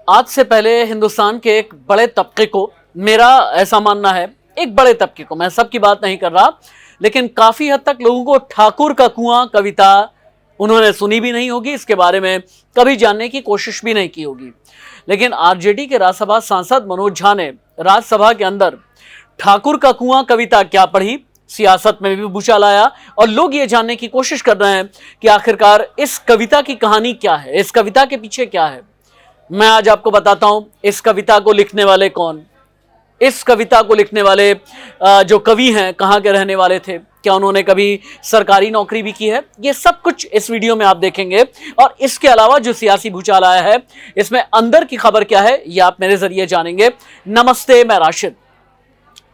आज से पहले हिंदुस्तान के एक बड़े तबके को, मेरा ऐसा मानना है, एक बड़े तबके को, मैं सबकी बात नहीं कर रहा, लेकिन काफी हद तक लोगों को ठाकुर का कुआं कविता उन्होंने सुनी भी नहीं होगी, इसके बारे में कभी जानने की कोशिश भी नहीं की होगी। लेकिन आरजेडी के राज्यसभा सांसद मनोज झा ने राज्यसभा के अंदर ठाकुर का कुआं कविता क्या पढ़ी, सियासत में भी भूचाल आया और लोग ये जानने की कोशिश कर रहे हैं कि आखिरकार इस कविता की कहानी क्या है, इस कविता के पीछे क्या है। मैं आज आपको बताता हूं इस कविता को लिखने वाले कौन, इस कविता को लिखने वाले जो कवि हैं कहां के रहने वाले थे, क्या उन्होंने कभी सरकारी नौकरी भी की है, ये सब कुछ इस वीडियो में आप देखेंगे। और इसके अलावा जो सियासी भूचाल आया है, इसमें अंदर की खबर क्या है, ये आप मेरे जरिए जानेंगे। नमस्ते, मैं राशिद।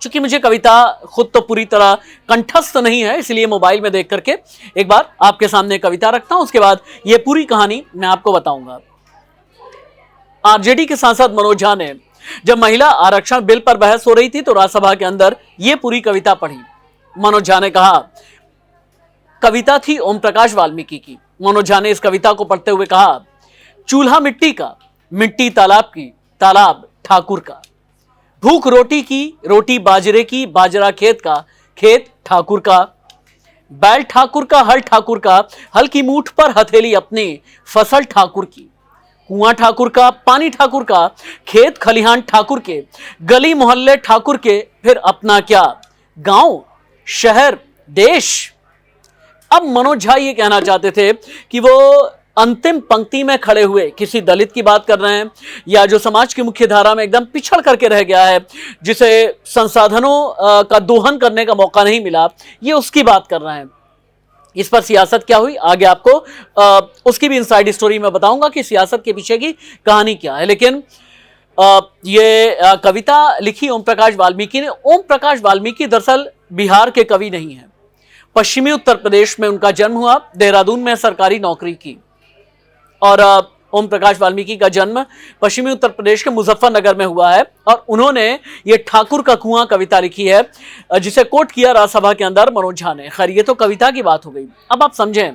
चूंकि मुझे कविता खुद तो पूरी तरह कंठस्थ नहीं है, इसलिए मोबाइल में देख करके एक बार आपके सामने कविता रखता हूं, उसके बाद ये पूरी कहानी मैं आपको बताऊंगा। आरजेडी के सांसद मनोज झा ने जब महिला आरक्षण बिल पर बहस हो रही थी तो राज्यसभा के अंदर यह पूरी कविता पढ़ी। मनोज झा ने कहा, कविता थी ओम प्रकाश वाल्मीकि की। मनोज झा ने इस कविता को पढ़ते हुए कहा, चूल्हा मिट्टी का, मिट्टी तालाब की, तालाब ठाकुर का, भूख रोटी की, रोटी बाजरे की, बाजरा खेत का, खेत ठाकुर का, बैल ठाकुर का, हल ठाकुर का, हल की मूठ पर हथेली अपनी, फसल ठाकुर की, कुआं ठाकुर का, पानी ठाकुर का, खेत खलिहान ठाकुर के, गली मोहल्ले ठाकुर के, फिर अपना क्या, गांव, शहर, देश। अब मनोज झा ये कहना चाहते थे कि वो अंतिम पंक्ति में खड़े हुए किसी दलित की बात कर रहे हैं या जो समाज की मुख्य धारा में एकदम पिछड़ करके रह गया है, जिसे संसाधनों का दोहन करने का मौका नहीं मिला, ये उसकी बात कर रहे हैं। इस पर सियासत क्या हुई, आगे आपको उसकी भी इनसाइड स्टोरी में बताऊंगा कि सियासत के पीछे की कहानी क्या है। लेकिन ये कविता लिखी ओम प्रकाश वाल्मीकि ने। ओम प्रकाश वाल्मीकि दरअसल बिहार के कवि नहीं है, पश्चिमी उत्तर प्रदेश में उनका जन्म हुआ, देहरादून में सरकारी नौकरी की। और ओम प्रकाश वाल्मीकि का जन्म पश्चिमी उत्तर प्रदेश के मुजफ्फरनगर में हुआ है और उन्होंने ये ठाकुर का कुआं कविता लिखी है, जिसे कोट किया राज्यसभा के अंदर मनोज झा ने। खैर, ये तो कविता की बात हो गई। अब आप समझें,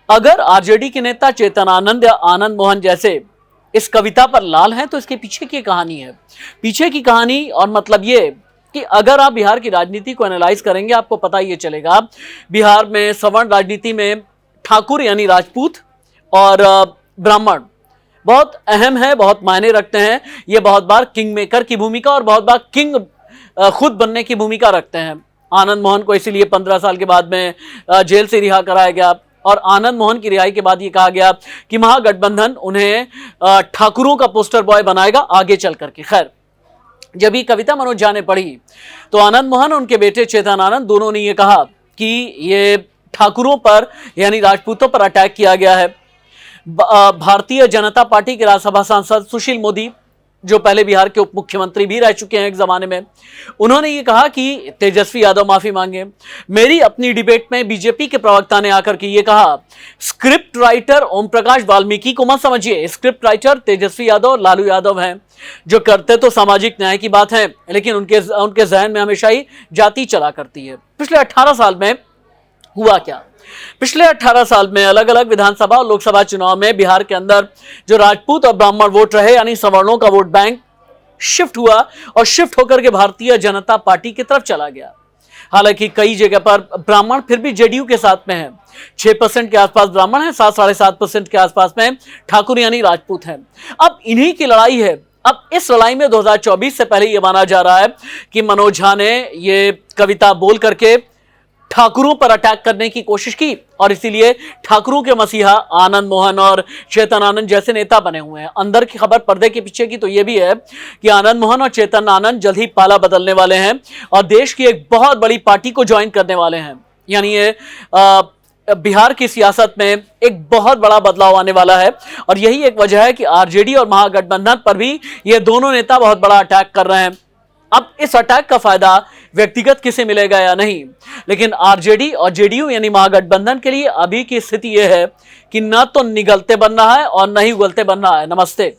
अगर आरजेडी के नेता चेतन आनंद या आनंद मोहन जैसे इस कविता पर लाल हैं तो इसके पीछे की कहानी है। पीछे की कहानी और मतलब ये कि अगर आप बिहार की राजनीति को एनालाइज करेंगे, आपको पता ये चलेगा बिहार में सवर्ण राजनीति में ठाकुर यानी राजपूत और ब्राह्मण बहुत अहम है, बहुत मायने रखते हैं। ये बहुत बार किंग मेकर की भूमिका और बहुत बार किंग खुद बनने की भूमिका रखते हैं। आनंद मोहन को इसीलिए 15 साल के बाद में जेल से रिहा कराया गया और आनंद मोहन की रिहाई के बाद ये कहा गया कि महागठबंधन उन्हें ठाकुरों का पोस्टर बॉय बनाएगा आगे चल करके। खैर, जब ये कविता मनोज झा ने पढ़ी तो आनंद मोहन और उनके बेटे चेतन आनंद दोनों ने ये कहा कि ये ठाकुरों पर यानी राजपूतों पर अटैक किया गया है। भारतीय जनता पार्टी के राज्यसभा सांसद सुशील मोदी, जो पहले बिहार के उप मुख्यमंत्री भी रह चुके हैं एक जमाने में, उन्होंने ये कहा कि तेजस्वी यादव माफी मांगे। मेरी अपनी डिबेट में बीजेपी के प्रवक्ता ने आकर के ये कहा, स्क्रिप्ट राइटर ओम प्रकाश वाल्मीकि को मत समझिए, स्क्रिप्ट राइटर तेजस्वी यादव, लालू यादव हैं, जो करते तो सामाजिक न्याय की बात है, लेकिन उनके जहन में हमेशा ही जाति चला करती है। पिछले 18 साल में हुआ क्या? पिछले 18 साल में अलग अलग विधानसभा और लोकसभा चुनाव में बिहार के अंदर जो राजपूत और ब्राह्मण वोट रहे यानी सवर्णों का वोट बैंक शिफ्ट हुआ और शिफ्ट होकर के भारतीय जनता पार्टी की तरफ चला गया। हालांकि कई जगह पर ब्राह्मण फिर भी जेडीयू के साथ में है, 6% के आसपास ब्राह्मण है, 7-7.5% के आसपास में ठाकुर यानी राजपूत हैं। अब इन्हीं की लड़ाई है। अब इस लड़ाई में 2024 से पहले यह माना जा रहा है कि मनोज झा ने ये कविता बोल करके ठाकुरों पर अटैक करने की कोशिश की और इसीलिए ठाकुरों के मसीहा आनंद मोहन और चेतन आनंद जैसे नेता बने हुए हैं। अंदर की खबर पर्दे के पीछे की तो यह भी है कि आनंद मोहन और चेतन आनंद जल्द ही पाला बदलने वाले हैं और देश की एक बहुत बड़ी पार्टी को ज्वाइन करने वाले हैं। यानी ये बिहार की सियासत में एक बहुत बड़ा बदलाव आने वाला है और यही एक वजह है कि आरजेडी और महागठबंधन पर भी ये दोनों नेता बहुत बड़ा अटैक कर रहे हैं। अब इस अटैक का फायदा व्यक्तिगत किसे मिलेगा या नहीं, लेकिन आरजेडी और जेडीयू यानी महागठबंधन के लिए अभी की स्थिति यह है कि न तो निगलते बन रहा है और न ही उगलते बन रहा है। नमस्ते।